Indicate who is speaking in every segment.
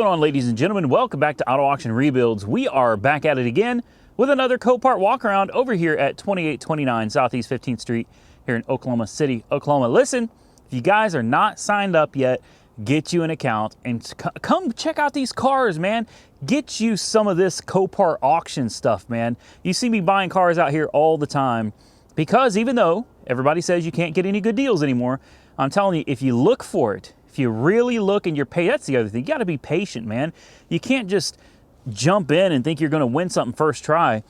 Speaker 1: going on, ladies and gentlemen? Welcome back to Auto Auction Rebuilds. We are back at it again with another Copart walk around over here at 2829 Southeast 15th Street here in Oklahoma City, Oklahoma. Listen, if you guys are not signed up yet, get you an account and come check out these cars, man. Get you some of this Copart auction stuff, man. You see me buying cars out here all the time because even though everybody says you can't get any good deals anymore, I'm telling you, if you look for it, if you really look and you're patient, that's the other thing. You got to be patient, man. You can't just jump in and think you're going to win something first try.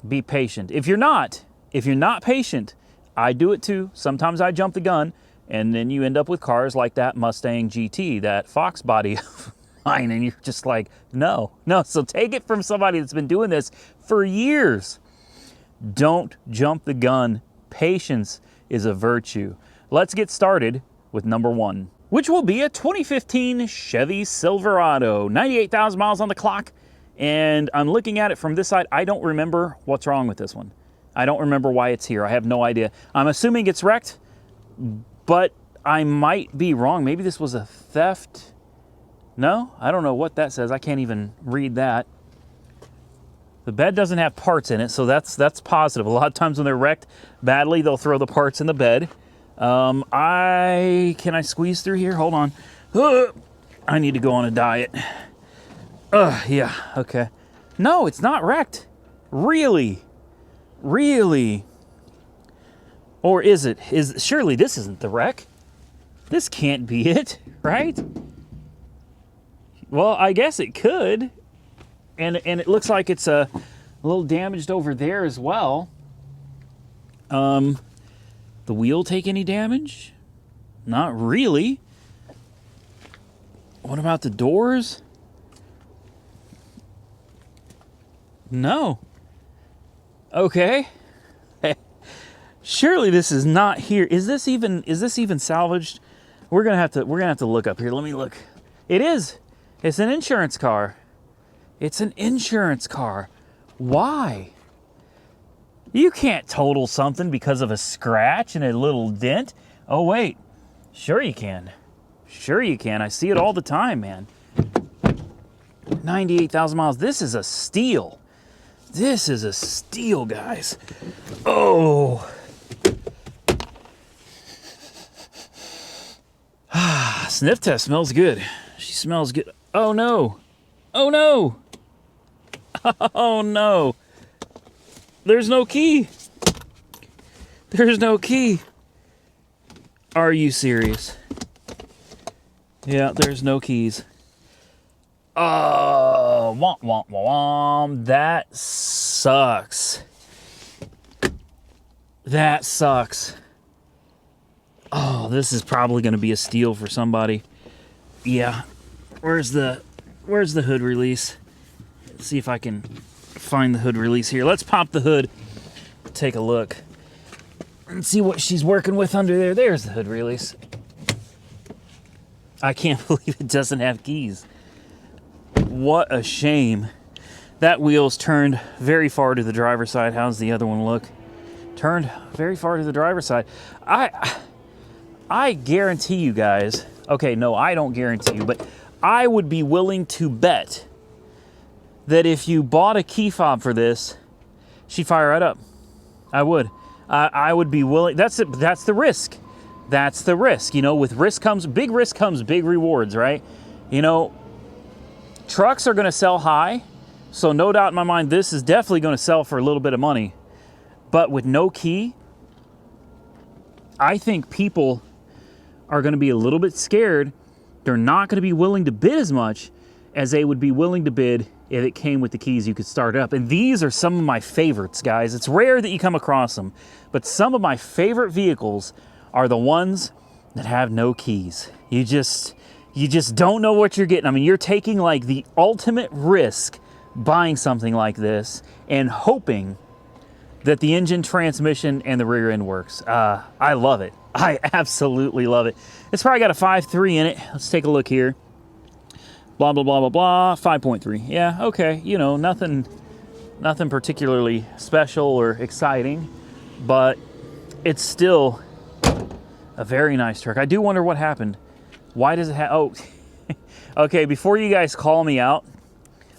Speaker 1: Be patient. If you're not patient, I do it too. Sometimes I jump the gun, and then you end up with cars like that Mustang GT, that Fox body of mine, and you're just like, no. So take it from somebody that's been doing this for years. Don't jump the gun. Patience is a virtue. Let's get started with number one, which will be a 2015 Chevy Silverado, 98,000 miles on the clock. And I'm looking at it from this side. I don't remember what's wrong with this one. I don't remember why it's here. I have no idea. I'm assuming it's wrecked, but I might be wrong. Maybe this was a theft. No, I don't know what that says. I can't even read that. The bed doesn't have parts in it, so that's positive. A lot of times when they're wrecked badly, they'll throw the parts in the bed. Can I squeeze through here? Hold on. I need to go on a diet. Yeah, okay. No, it's not wrecked. Really? Or is it? Surely this isn't the wreck. This can't be it, right? Well, I guess it could. And it looks like it's a little damaged over there as well. The wheel take any damage? Not really. What about the doors? No. Okay. Surely this is not here. Is this even salvaged? We're gonna have to look up here. Let me look. It is. It's an insurance car. It's an insurance car. Why? You can't total something because of a scratch and a little dent. Oh, wait. Sure you can. Sure you can. I see it all the time, man. 98,000 miles. This is a steal. This is a steal, guys. Oh. Sniff test smells good. She smells good. Oh, no. Oh, no. Oh, no. There's no key. There's no key. Are you serious? Yeah, there's no keys. Oh, womp, womp, womp. That sucks. That sucks. Oh, this is probably going to be a steal for somebody. Yeah. Where's the hood release? Let's see if I can find the hood release here. Let's pop the hood, take a look, and see what she's working with under there. There's the hood release. I can't believe it doesn't have keys. What a shame. That wheel's turned very far to the driver's side. How's the other one look? Turned very far to the driver's side. I guarantee you guys, okay, no, I don't guarantee you, but I would be willing to bet that if you bought a key fob for this, she'd fire right up. I would. I would be willing. That's the risk. That's the risk. You know, with risk comes big rewards, right? You know, trucks are going to sell high, so no doubt in my mind, this is definitely going to sell for a little bit of money. But with no key, I think people are going to be a little bit scared. They're not going to be willing to bid as much as they would be willing to bid if it came with the keys you could start it up. And these are some of my favorites, guys. It's rare that you come across them, but some of my favorite vehicles are the ones that have no keys. You just don't know what you're getting. I mean, you're taking like the ultimate risk buying something like this and hoping that the engine, transmission, and the rear end works. I love it. I absolutely love it. It's probably got a 5.3 in it. Let's take a look here. Blah, blah, blah, blah, blah, 5.3. Yeah, okay, you know, nothing particularly special or exciting, but it's still a very nice truck. I do wonder what happened. Why does it have, oh, Okay, before you guys call me out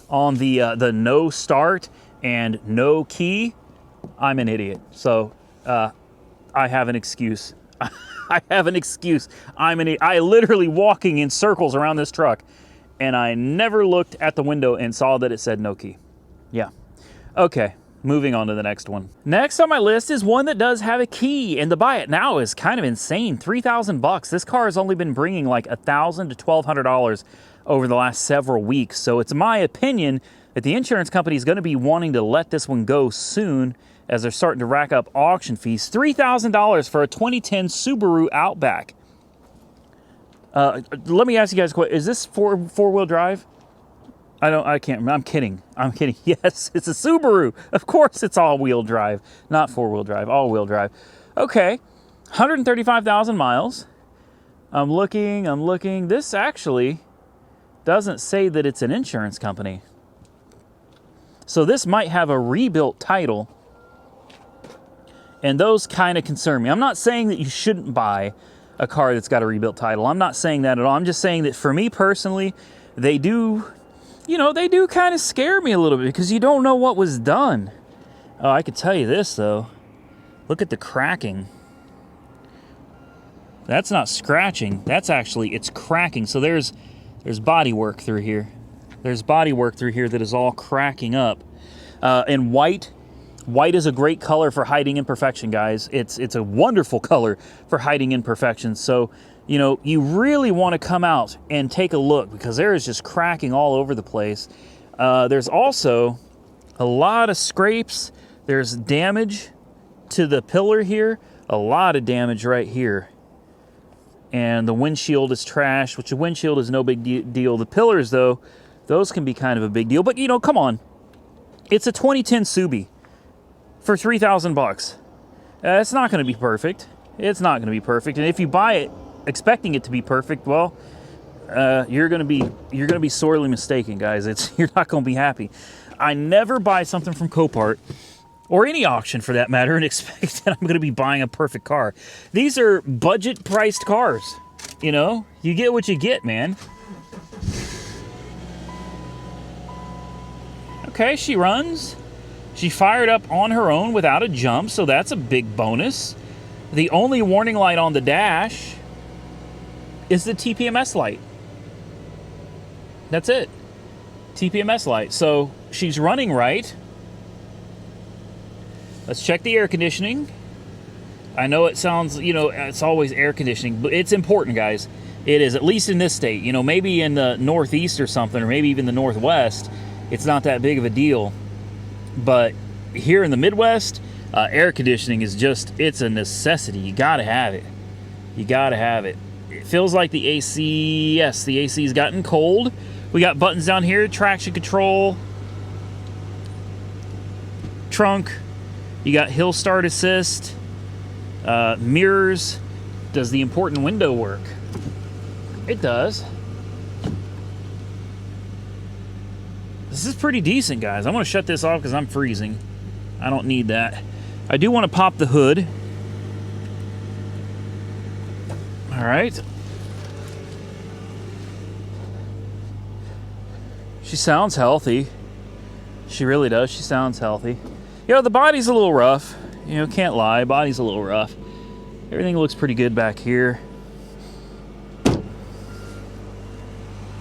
Speaker 1: on the no start and no key, I'm an idiot. So I have an excuse. I have an excuse. I literally walking in circles around this truck, and I never looked at the window and saw that it said no key. Yeah. Okay, moving on to the next one. Next on my list is one that does have a key, and to buy it now is kind of insane. $3,000. This car has only been bringing like $1,000 to $1,200 over the last several weeks. So it's my opinion that the insurance company is going to be wanting to let this one go soon, as they're starting to rack up auction fees. $3,000 for a 2010 Subaru Outback. Let me ask you guys a question. Is this four-wheel drive? I can't remember. I'm kidding. Yes, it's a Subaru. Of course it's all-wheel drive. Not four-wheel drive, all-wheel drive. Okay, 135,000 miles. I'm looking. This actually doesn't say that it's an insurance company. So this might have a rebuilt title. And those kind of concern me. I'm not saying that you shouldn't buy a car that's got a rebuilt title. I'm not saying that at all. I'm just saying that for me personally, they do kind of scare me a little bit because you don't know what was done. Oh, I could tell you this though. Look at the cracking. That's not scratching. That's actually, it's cracking. So there's body work through here. There's body work through here that is all cracking up. And white is a great color for hiding imperfection, guys. It's a wonderful color for hiding imperfections. So, you know, you really want to come out and take a look because there is just cracking all over the place. There's also a lot of scrapes. There's damage to the pillar here. A lot of damage right here. And the windshield is trash, which the windshield is no big deal. The pillars, though, those can be kind of a big deal. But, you know, come on. It's a 2010 Subi for $3,000. It's not going to be perfect. It's not going to be perfect. And if you buy it expecting it to be perfect, well, you're going to be sorely mistaken, guys. You're not going to be happy. I never buy something from Copart or any auction for that matter and expect that I'm going to be buying a perfect car. These are budget priced cars. You know, you get what you get, man. Okay, she runs. She fired up on her own without a jump, so that's a big bonus. The only warning light on the dash is the TPMS light. That's it. TPMS light. So she's running right. Let's check the air conditioning. I know it sounds, you know, it's always air conditioning, but it's important, guys. It is, at least in this state. You know, maybe in the Northeast or something, or maybe even the Northwest, it's not that big of a deal. But here in the Midwest, air conditioning is just, it's a necessity. You gotta have it. You gotta have it. It feels like the AC, yes, the AC's gotten cold. We got buttons down here, traction control, trunk. You got hill start assist, mirrors. Does the important window work? It does. This is pretty decent, guys. I'm going to shut this off because I'm freezing. I don't need that. I do want to pop the hood. All right. She sounds healthy. She really does. She sounds healthy. You know, the body's a little rough. You know, can't lie. Body's a little rough. Everything looks pretty good back here.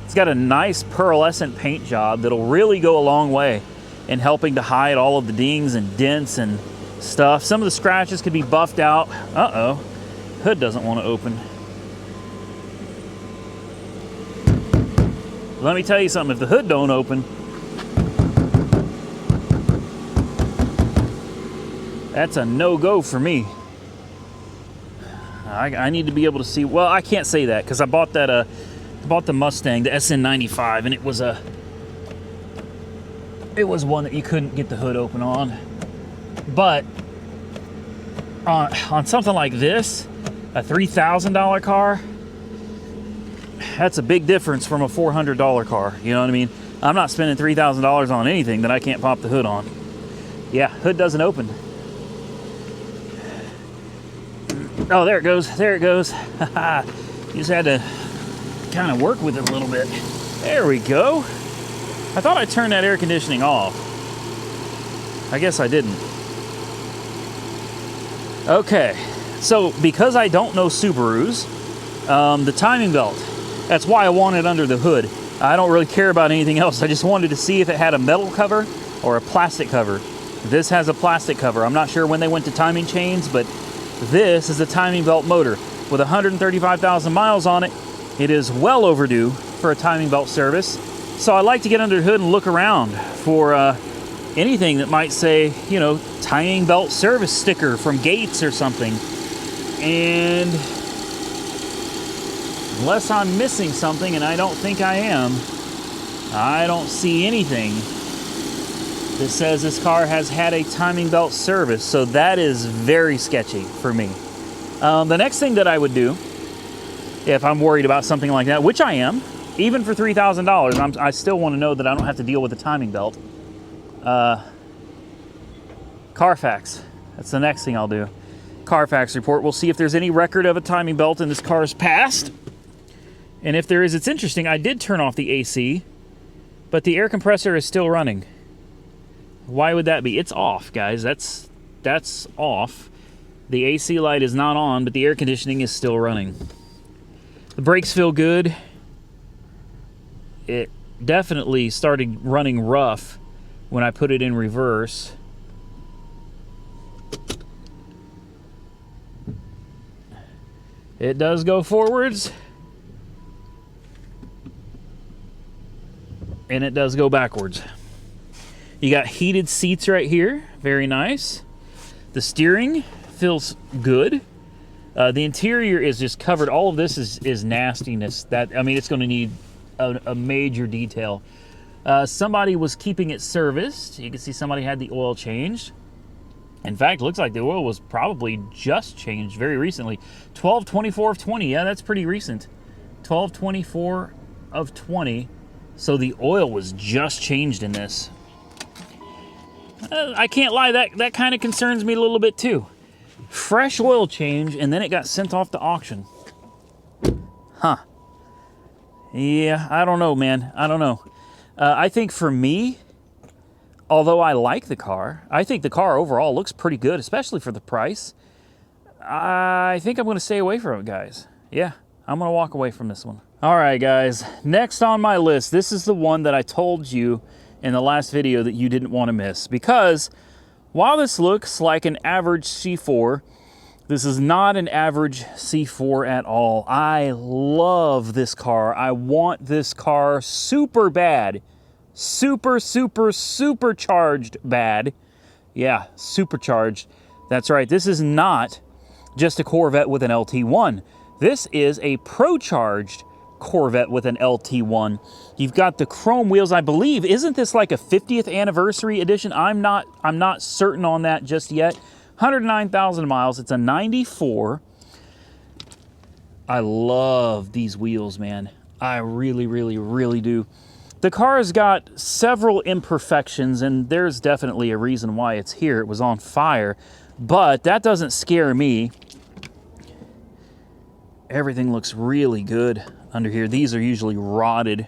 Speaker 1: It's got a nice pearlescent paint job that'll really go a long way in helping to hide all of the dings and dents and stuff. Some of the scratches could be buffed out. Uh-oh. Hood doesn't want to open. Let me tell you something. If the hood don't open, that's a no-go for me. I need to be able to see. Well, I can't say that because I bought that bought the Mustang, the SN95, and it was one that you couldn't get the hood open on. But on something like this, a $3,000 car, that's a big difference from a $400 car. You know what I mean? I'm not spending $3,000 on anything that I can't pop the hood on. Yeah, hood doesn't open. Oh, there it goes. There it goes. You just had to kind of work with it a little bit. There we go. I thought I turned that air conditioning off. I guess I didn't. Okay, so because I don't know Subarus, the timing belt, that's why I want it under the hood. I don't really care about anything else. I just wanted to see if it had a metal cover or a plastic cover. This has a plastic cover. I'm not sure when they went to timing chains, but this is a timing belt motor. With 135,000 miles on it, it is well overdue for a timing belt service. So I like to get under the hood and look around for anything that might say, you know, timing belt service sticker from Gates or something. And unless I'm missing something, and I don't think I am, I don't see anything that says this car has had a timing belt service. So that is very sketchy for me. The next thing that I would do, if I'm worried about something like that, which I am, even for $3,000, I still want to know that I don't have to deal with the timing belt. Carfax. That's the next thing I'll do. Carfax report. We'll see if there's any record of a timing belt in this car's past. And if there is, it's interesting. I did turn off the AC, but the air compressor is still running. Why would that be? It's off, guys. That's off. The AC light is not on, but the air conditioning is still running. The brakes feel good. It definitely started running rough when I put it in reverse. It does go forwards. And it does go backwards. You got heated seats right here. Very nice. The steering feels good. The interior is just covered. All of this is nastiness. I mean, it's going to need a major detail. Somebody was keeping it serviced. You can see somebody had the oil changed. In fact, looks like the oil was probably just changed very recently. 12/24 of 20. Yeah, that's pretty recent. 12/24 of 20. So the oil was just changed in this. I can't lie, that kind of concerns me a little bit too. Fresh oil change, and then it got sent off to auction. Huh. Yeah, I don't know, man. I don't know. I think for me, although I like the car, I think the car overall looks pretty good, especially for the price. I think I'm going to stay away from it, guys. Yeah, I'm going to walk away from this one. All right, guys. Next on my list, this is the one that I told you in the last video that you didn't want to miss. Because while this looks like an average C4, this is not an average C4 at all. I love this car. I want this car super bad. Supercharged bad. Yeah, supercharged. That's right. This is not just a Corvette with an LT1. This is a pro-charged Corvette with an LT1. You've got the chrome wheels, I believe. Isn't this like a 50th anniversary edition? I'm not certain on that just yet. 109,000 miles. It's a 94. I love these wheels, man. I really, really, really do. The car has got several imperfections, and there's definitely a reason why it's here. It was on fire, but that doesn't scare me. Everything looks really good under here. These are usually rotted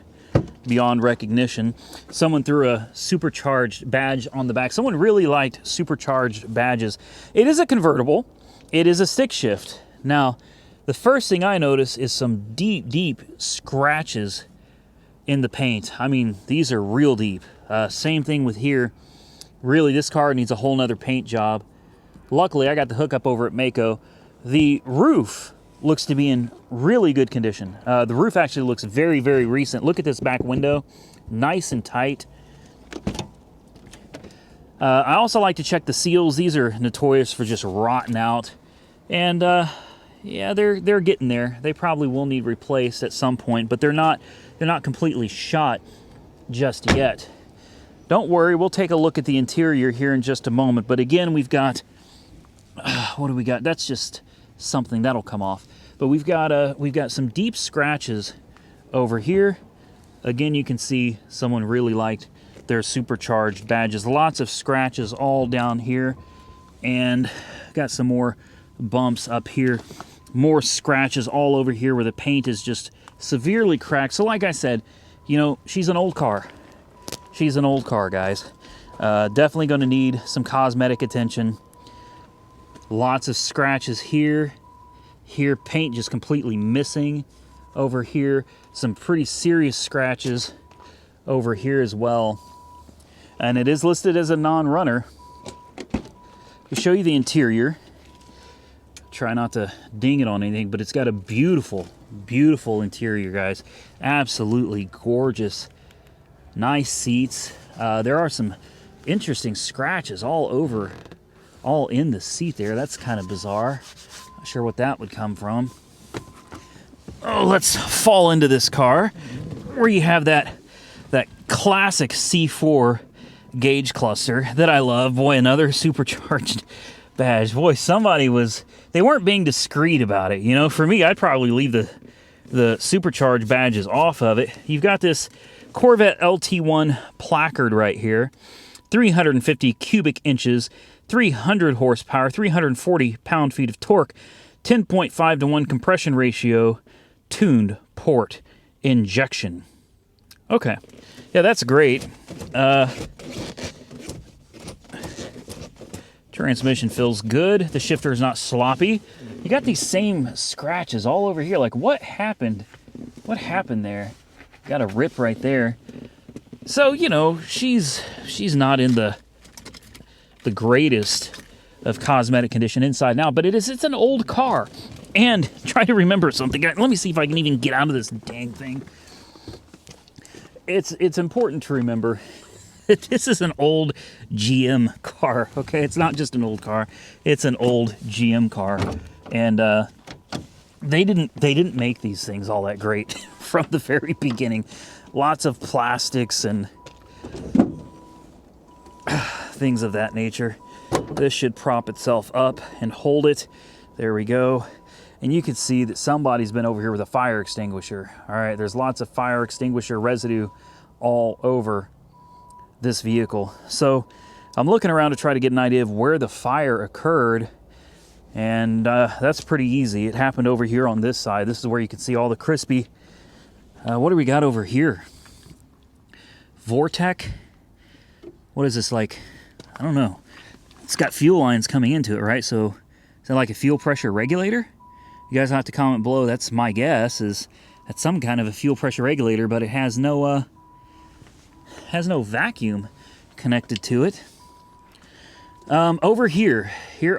Speaker 1: beyond recognition. Someone threw a supercharged badge on the back. Someone really liked supercharged badges. It is a convertible. It is a stick shift. Now, the first thing I notice is some deep, deep scratches in the paint. I mean, these are real deep. Same thing with here. Really, this car needs a whole nother paint job. Luckily, I got the hookup over at Mako. The roof looks to be in really good condition. The roof actually looks very, very recent. Look at this back window. Nice and tight. I also like to check the seals. These are notorious for just rotting out. And yeah, they're getting there. They probably will need replaced at some point, but they're not completely shot just yet. Don't worry, we'll take a look at the interior here in just a moment. But again, we've got, what do we got? That's just something that'll come off. But we've got some deep scratches over here. Again, you can see someone really liked their supercharged badges. Lots of scratches all down here, and got some more bumps up here. More scratches all over here where the paint is just severely cracked. So like I said, you know, she's an old car. She's an old car, guys. Definitely going to need some cosmetic attention. Lots of scratches here. Here, paint just completely missing. Over here, some pretty serious scratches over here as well. And it is listed as a non-runner. To show you the interior. Try not to ding it on anything, but it's got a beautiful, beautiful interior, guys. Absolutely gorgeous. Nice seats. There are some interesting scratches all over, all in the seat there. That's kind of bizarre. Not sure what that would come from. Oh, let's fall into this car where you have that classic C4 gauge cluster that I love. Boy, another supercharged badge. Boy, they weren't being discreet about it. You know, for me, I'd probably leave the supercharged badges off of it. You've got this Corvette LT1 placard right here. 350 cubic inches, 300 horsepower, 340 pound-feet of torque, 10.5 to 1 compression ratio, tuned port injection. Okay. Yeah, that's great. Transmission feels good. The shifter is not sloppy. You got these same scratches all over here. Like, what happened? What happened there? Got a rip right there. So, you know, she's not in the greatest of cosmetic condition inside now, but it's an old car. And try to remember something. Let me see if I can even get out of this dang thing. It's important to remember that this is an old GM car, okay? It's not just an old car. It's an old GM car. And they didn't make these things all that great from the very beginning. Lots of plastics and things of that nature. This should prop itself up and hold it. There we go. And you can see that somebody's been over here with a fire extinguisher. All right, there's lots of fire extinguisher residue all over this vehicle. So I'm looking around to try to get an idea of where the fire occurred. And that's pretty easy. It happened over here on this side. This is where you can see all the crispy. What do we got over here? Vortec? What is this, like? I don't know. It's got fuel lines coming into it, right? So is that like a fuel pressure regulator? You guys have to comment below. That's my guess, is that's some kind of a fuel pressure regulator, but it has no vacuum connected to it. Over here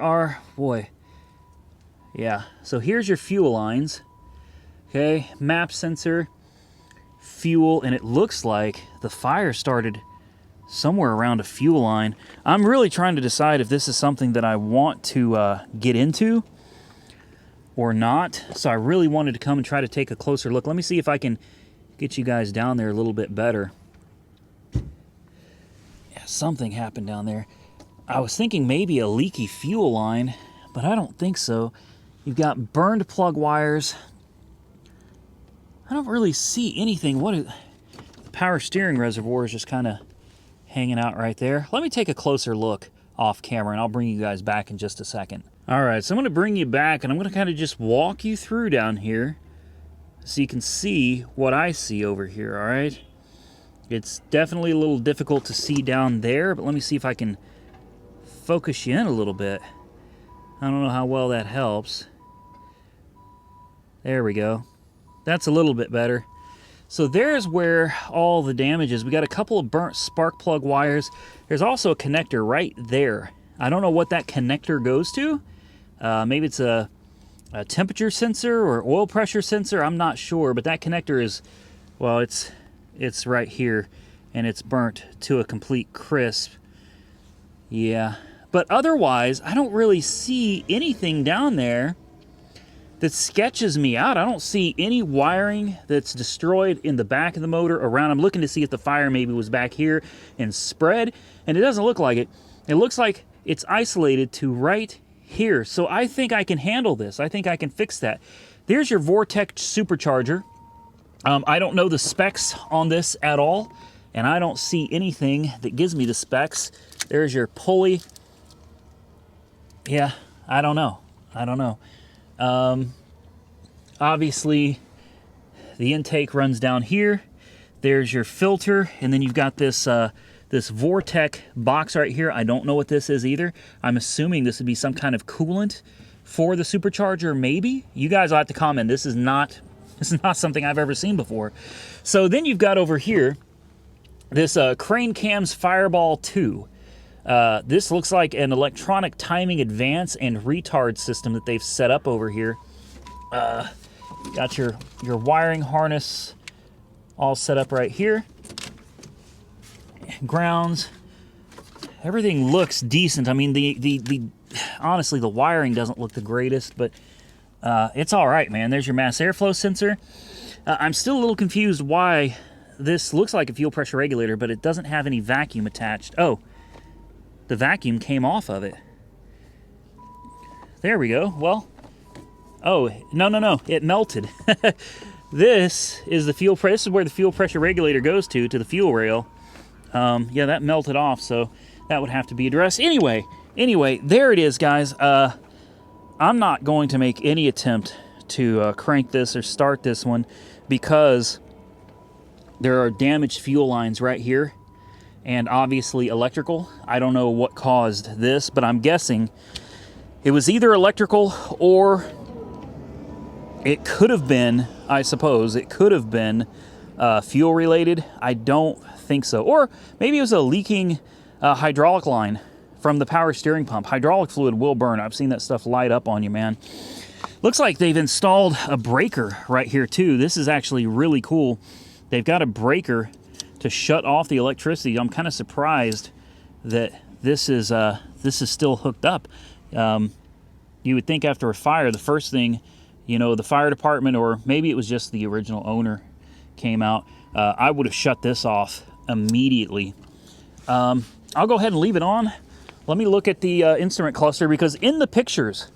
Speaker 1: are, boy, yeah. So here's your fuel lines. Okay, map sensor, fuel, and it looks like the fire started somewhere around a fuel line. I'm really trying to decide if this is something that I want to get into or not. So I really wanted to come and try to take a closer look. Let me see if I can get you guys down there a little bit better. Yeah, something happened down there. I was thinking maybe a leaky fuel line, but I don't think so. You've got burned plug wires. I don't really see anything. The power steering reservoir is just kind of hanging out right there. Let me take a closer look off camera, and I'll bring you guys back in just a second. All right, so I'm going to bring you back, and I'm going to kind of just walk you through down here so you can see what I see over here, all right? It's definitely a little difficult to see down there, but let me see if I can focus you in a little bit. I don't know how well that helps. There we go. That's a little bit better. So there's where all the damage is. We got a couple of burnt spark plug wires. There's also a connector right there. I don't know what that connector goes to. Maybe it's a temperature sensor or oil pressure sensor. I'm not sure, but that connector is, well, it's right here, and it's burnt to a complete crisp. Yeah, but otherwise, I don't really see anything down there that sketches me out. I don't see any wiring that's destroyed in the back of the motor around. I'm looking to see if the fire maybe was back here and spread, and it doesn't look like it. It looks like it's isolated to right here. So I think I can handle this. I think I can fix that. There's your Vortec supercharger. I don't know the specs on this at all, and I don't see anything that gives me the specs. There's your pulley. Yeah, I don't know. Obviously, the intake runs down here. There's your filter, and then you've got this this Vortec box right here. I don't know what this is either. I'm assuming this would be some kind of coolant for the supercharger, maybe. You guys will have to comment. This is not something I've ever seen before. So then you've got over here this Crane Cam's Fireball 2. This looks like an electronic timing advance and retard system that they've set up over here. Got your wiring harness all set up right here. Grounds. Everything looks decent. I mean, the honestly, the wiring doesn't look the greatest, but it's all right, man. There's your mass airflow sensor. I'm still a little confused why this looks like a fuel pressure regulator, but it doesn't have any vacuum attached. Oh, the vacuum came off of it. There we go. Well, oh, no, it melted. This is the fuel pressure. This is where the fuel pressure regulator goes to the fuel rail. Yeah, that melted off, so that would have to be addressed. Anyway, there it is, guys. I'm not going to make any attempt to crank this or start this one because there are damaged fuel lines right here and obviously electrical. I don't know what caused this, but I'm guessing it was either electrical or it could have been, I suppose, it could have been fuel related. I don't think so. Or maybe it was a leaking hydraulic line from the power steering pump. Hydraulic fluid will burn. I've seen that stuff light up on you, man. Looks like they've installed a breaker right here too. This is actually really cool. They've got a breaker to shut off the electricity. I'm kind of surprised that this is still hooked up. You would think after a fire, the first thing, you know, the fire department, or maybe it was just the original owner came out, I would have shut this off immediately. I'll go ahead and leave it on. Let me look at the instrument cluster, because in the pictures,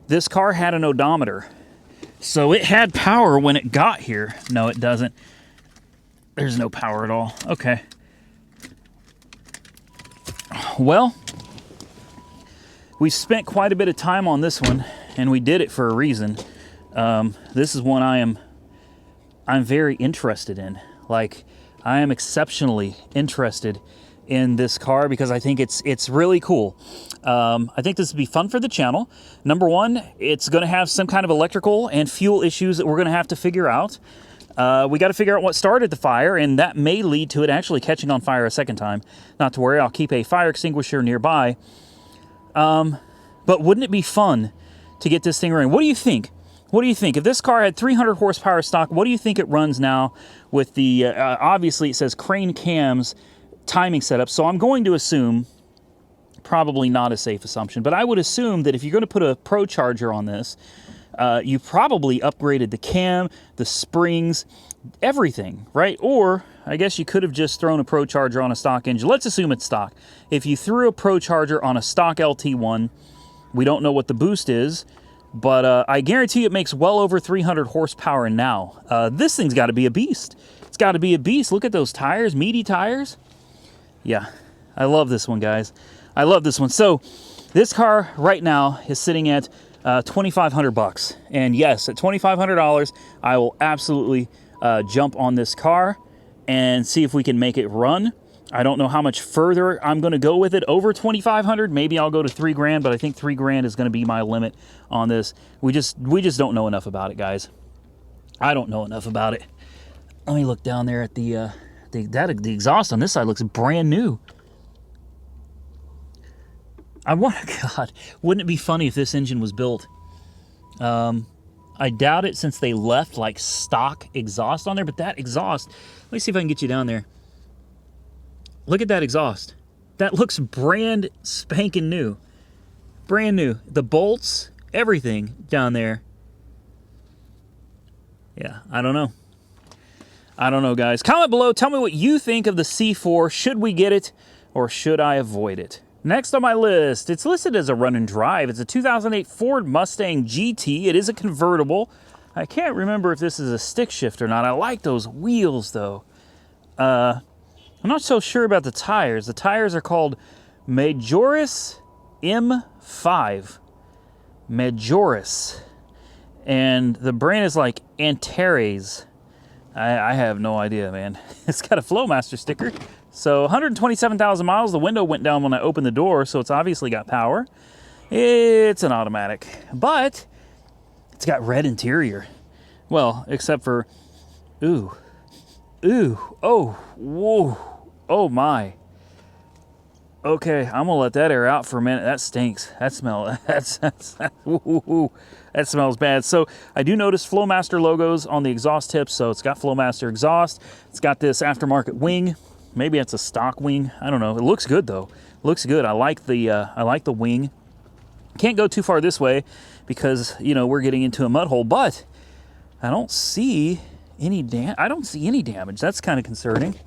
Speaker 1: this car had an odometer. So it had power when it got here. No, it doesn't. There's no power at all. Okay. Well, we spent quite a bit of time on this one, and we did it for a reason. This is one I'm very interested in. Like, I am exceptionally interested in this car because I think it's really cool. I think this would be fun for the channel. Number one, it's going to have some kind of electrical and fuel issues that we're going to have to figure out. We got to figure out what started the fire, and that may lead to it actually catching on fire a second time. Not to worry, I'll keep a fire extinguisher nearby. But wouldn't it be fun to get this thing running? What do you think? What do you think? If this car had 300 horsepower stock, what do you think it runs now with the, obviously it says Crane Cam's timing setup. So I'm going to assume, probably not a safe assumption, but I would assume that if you're going to put a Pro Charger on this, you probably upgraded the cam, the springs, everything, right? Or I guess you could have just thrown a Pro Charger on a stock engine. Let's assume it's stock. If you threw a Pro Charger on a stock LT1, we don't know what the boost is, but I guarantee it makes well over 300 horsepower now. This thing's got to be a beast. It's got to be a beast. Look at those tires, meaty tires. Yeah, I love this one, guys. I love this one. So this car right now is sitting at $2,500. And yes, at $2,500, I will absolutely jump on this car and see if we can make it run. I don't know how much further I'm going to go with it over 2,500. Maybe I'll go to $3,000, but I think $3,000 is going to be my limit on this. We just don't know enough about it, guys. I don't know enough about it. Let me look down there at the exhaust on this side looks brand new. God, wouldn't it be funny if this engine was built? I doubt it, since they left like stock exhaust on there, but that exhaust, let me see if I can get you down there. Look at that exhaust. That looks brand spanking new. Brand new. The bolts, everything down there. Yeah, I don't know. I don't know, guys. Comment below. Tell me what you think of the C4. Should we get it or should I avoid it? Next on my list, it's listed as a run and drive. It's a 2008 Ford Mustang GT. It is a convertible. I can't remember if this is a stick shift or not. I like those wheels, though. I'm not so sure about the tires. The tires are called Majoris M5. Majoris. And the brand is like Antares. I have no idea, man. It's got a Flowmaster sticker. So 127,000 miles. The window went down when I opened the door, so it's obviously got power. It's an automatic, but it's got red interior. Well, except for, ooh, oh, whoa, oh my. Okay, I'm gonna let that air out for a minute. That stinks. That smell, ooh, that smells bad. So I do notice Flowmaster logos on the exhaust tips. So it's got Flowmaster exhaust. It's got this aftermarket wing. Maybe it's a stock wing. I don't know. It looks good though. It looks good. I like the wing. Can't go too far this way because, you know, we're getting into a mud hole, but I don't see any damage. That's kind of concerning.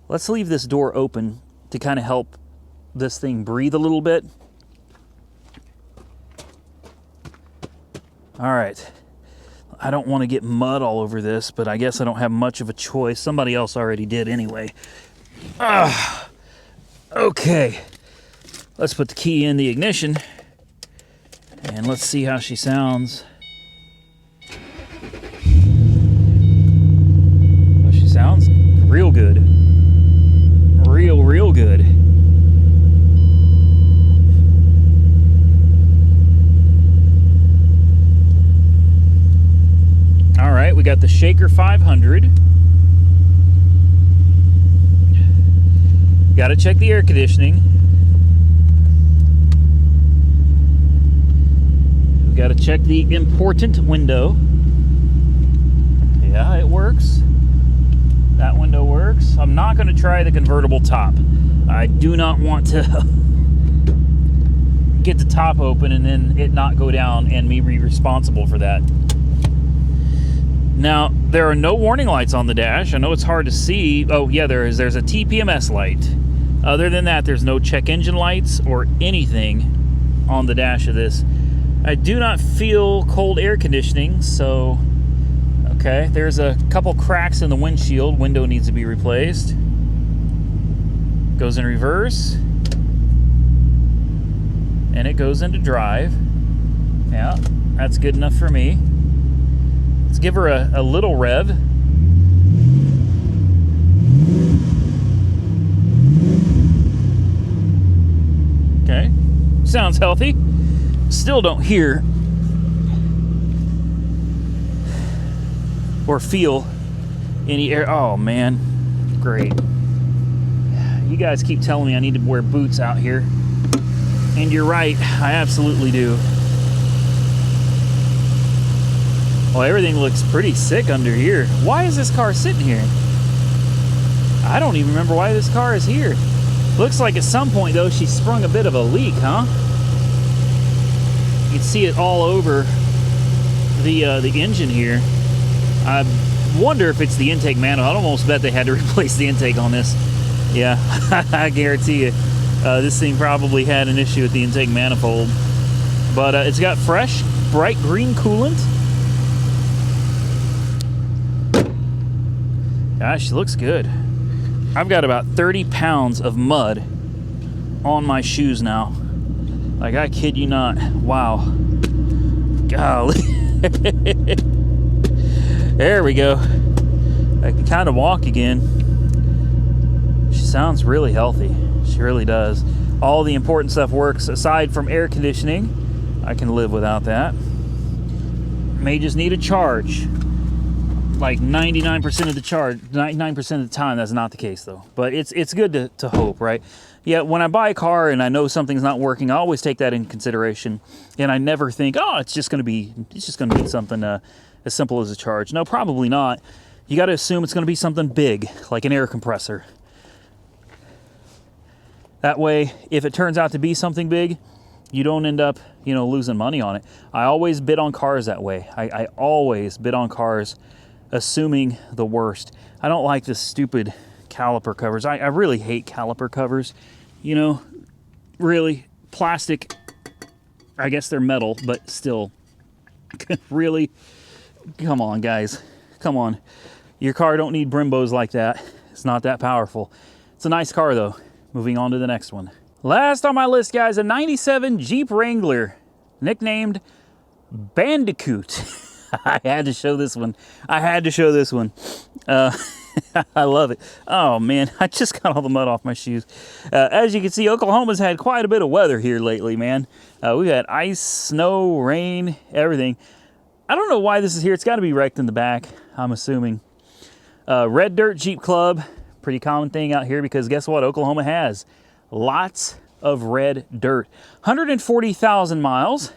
Speaker 1: Let's leave this door open to kind of help this thing breathe a little bit. All right. I don't want to get mud all over this, but I guess I don't have much of a choice. Somebody else already did anyway. Okay. Let's put the key in the ignition and let's see how she sounds. Oh, she sounds real good. Real good. All right, we got the Shaker 500. Got to check the air conditioning. We got to check the important window. Yeah, it works. That window works. I'm not going to try the convertible top. I do not want to get the top open and then it not go down and me be responsible for that. Now, there are no warning lights on the dash. I know it's hard to see. Oh, yeah, there's a TPMS light. Other than that, there's no check engine lights or anything on the dash of this. I do not feel cold air conditioning, so okay. There's a couple cracks in the windshield. Window needs to be replaced. Goes in reverse. And it goes into drive. Yeah, that's good enough for me. Let's give her a little rev. Okay, sounds healthy. Still don't hear or feel any air. Oh man, great. You guys keep telling me I need to wear boots out here. And you're right, I absolutely do. Well, everything looks pretty sick under here. Why is this car sitting here? I don't even remember why this car is here. Looks like at some point though she sprung a bit of a leak, huh? You can see it all over the engine here. I wonder if it's the intake manifold. I'd almost bet they had to replace the intake on this. Yeah, I guarantee you, this thing probably had an issue with the intake manifold. But it's got fresh, bright green coolant. Gosh, she looks good. I've got about 30 pounds of mud on my shoes now. Like, I kid you not. Wow. Golly. There we go. I can kind of walk again. She sounds really healthy. She really does. All the important stuff works. Aside from air conditioning, I can live without that. May just need a charge. Like 99% of the charge, 99% of the time, that's not the case though. But it's good to hope, right? Yeah, when I buy a car and I know something's not working, I always take that in consideration, and I never think, oh, it's just gonna be something as simple as a charge. No, probably not. You got to assume it's gonna be something big, like an air compressor. That way, if it turns out to be something big, you don't end up, you know, losing money on it. I always bid on cars that way. I always bid on cars assuming the worst. I don't like this stupid caliper covers. I really hate caliper covers. You know, really, plastic, I guess they're metal, but still, really, come on, guys. Come on. Your car don't need Brimbos like that. It's not that powerful. It's a nice car, though. Moving on to the next one. Last on my list, guys, a 97 Jeep Wrangler, nicknamed Bandicoot. I had to show this one. I had to show this one. I love it. Oh, man, I just got all the mud off my shoes. As you can see, Oklahoma's had quite a bit of weather here lately, man. We've had ice, snow, rain, everything. I don't know why this is here. It's got to be wrecked in the back, I'm assuming. Red Dirt Jeep Club, pretty common thing out here because guess what? Oklahoma has lots of red dirt. 140,000 miles.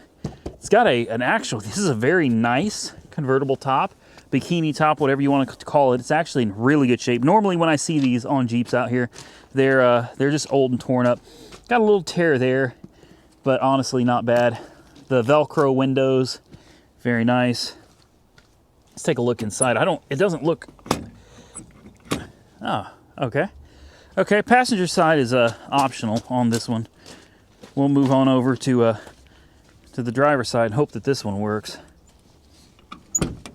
Speaker 1: It's got an actual, this is a very nice convertible top, bikini top, whatever you want to call it. It's actually in really good shape. Normally when I see these on Jeeps out here, they're just old and torn up. Got a little tear there, but honestly not bad. The Velcro windows, very nice. Let's take a look inside. It doesn't look, okay. Okay, passenger side is optional on this one. We'll move on over to the driver's side and hope that this one works.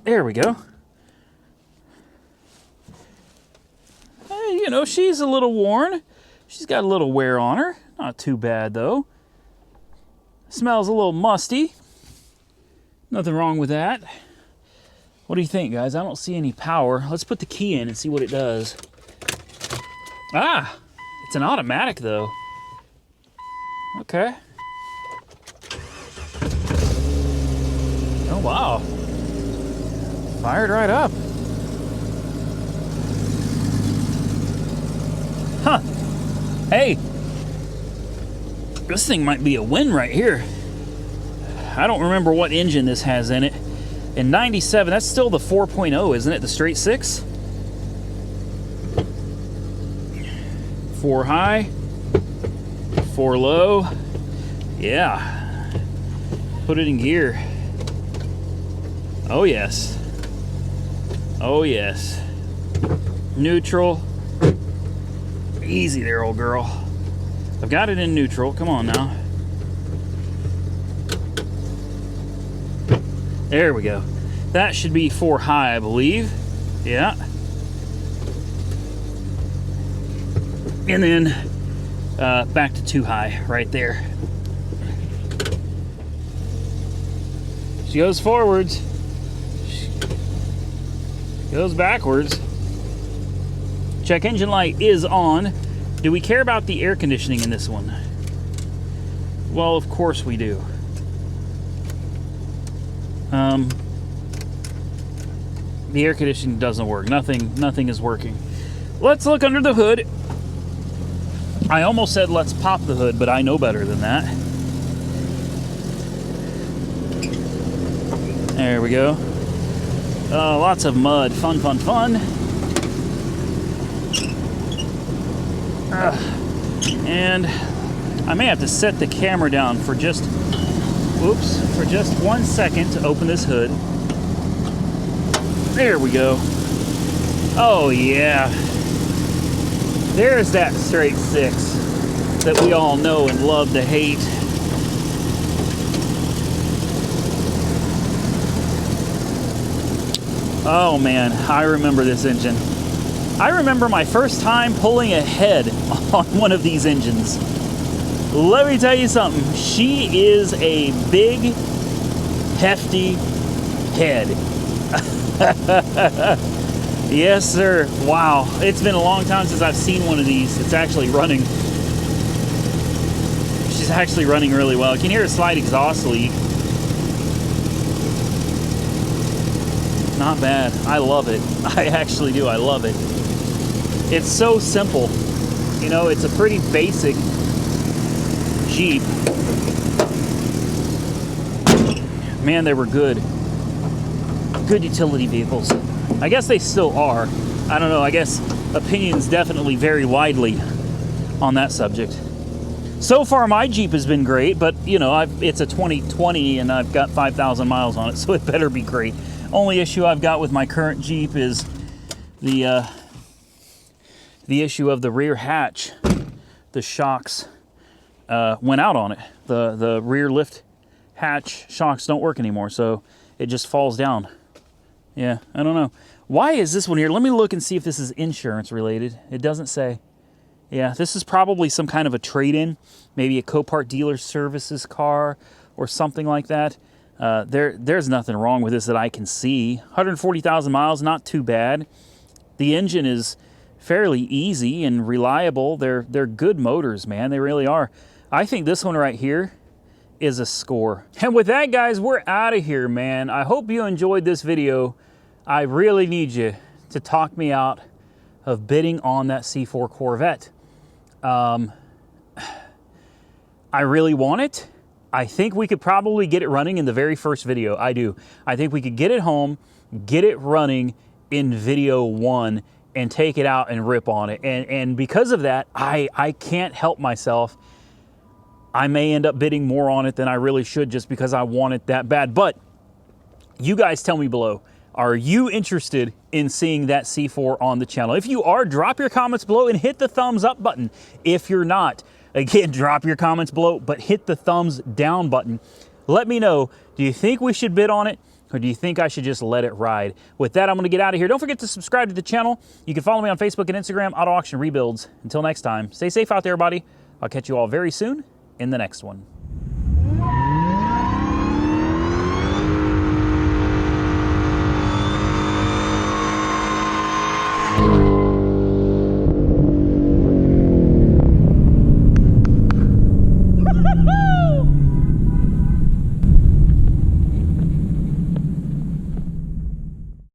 Speaker 1: There we go. Hey, you know, she's a little worn. She's got a little wear on her. Not too bad, though. Smells a little musty. Nothing wrong with that. What do you think, guys? I don't see any power. Let's put the key in and see what it does. Ah, it's an automatic, though. Okay. Oh, wow. Fired right up. Huh. Hey. This thing might be a win right here. I don't remember what engine this has in it. In 97, that's still the 4.0, isn't it? The straight six? 4 high, 4 low. Yeah. Put it in gear. Oh, yes. Oh, yes. Neutral. Easy there, old girl. I've got it in neutral. Come on now. There we go. That should be 4 high, I believe. Yeah. And then back to 2 high right there. She goes forwards. She goes backwards. Check engine light is on. Do we care about the air conditioning in this one? Well, of course we do. The air conditioning doesn't work. Nothing is working. Let's look under the hood. I almost said let's pop the hood, but I know better than that. There we go. Lots of mud. Fun, fun, fun. And I may have to set the camera down for just 1 second to open this hood. There we go. Oh yeah. There's that straight six that we all know and love to hate. Oh man, I remember this engine. I remember my first time pulling ahead on one of these engines. Let me tell you something. She is a big, hefty head. Yes, sir. Wow. It's been a long time since I've seen one of these. It's actually running. She's actually running really well. You can hear a slight exhaust leak. Not bad. I love it. I actually do. I love it. It's so simple. You know, it's a pretty basic Jeep. Man, they were good. Good utility vehicles. I guess they still are. I don't know. I guess opinions definitely vary widely on that subject. So far, my Jeep has been great, but you know, it's a 2020 and I've got 5,000 miles on it, so it better be great. Only issue I've got with my current Jeep is the issue of the rear hatch. The shocks went out on it. The rear lift hatch shocks don't work anymore, so it just falls down. Yeah, I don't know. Why is this one here? Let me look and see if this is insurance related. It doesn't say. Yeah, this is probably some kind of a trade-in. Maybe a Copart dealer services car or something like that. There's nothing wrong with this that I can see. 140,000 miles, not too bad. The engine is fairly easy and reliable. They're good motors, man. They really are. I think this one right here is a score. And with that, guys, we're out of here, man. I hope you enjoyed this video. I really need you to talk me out of bidding on that C4 Corvette. I really want it. I think we could probably get it running in the very first video. I do. I think we could get it home, get it running in video 1, and take it out and rip on it. And because of that, I can't help myself. I may end up bidding more on it than I really should just because I want it that bad. But you guys tell me below, are you interested in seeing that C4 on the channel? If you are, drop your comments below and hit the thumbs up button. If you're not, again, drop your comments below, but hit the thumbs down button. Let me know, do you think we should bid on it, or do you think I should just let it ride? With that, I'm gonna get out of here. Don't forget to subscribe to the channel. You can follow me on Facebook and Instagram, Auto Auction Rebuilds. Until next time, stay safe out there, everybody. I'll catch you all very soon in the next one.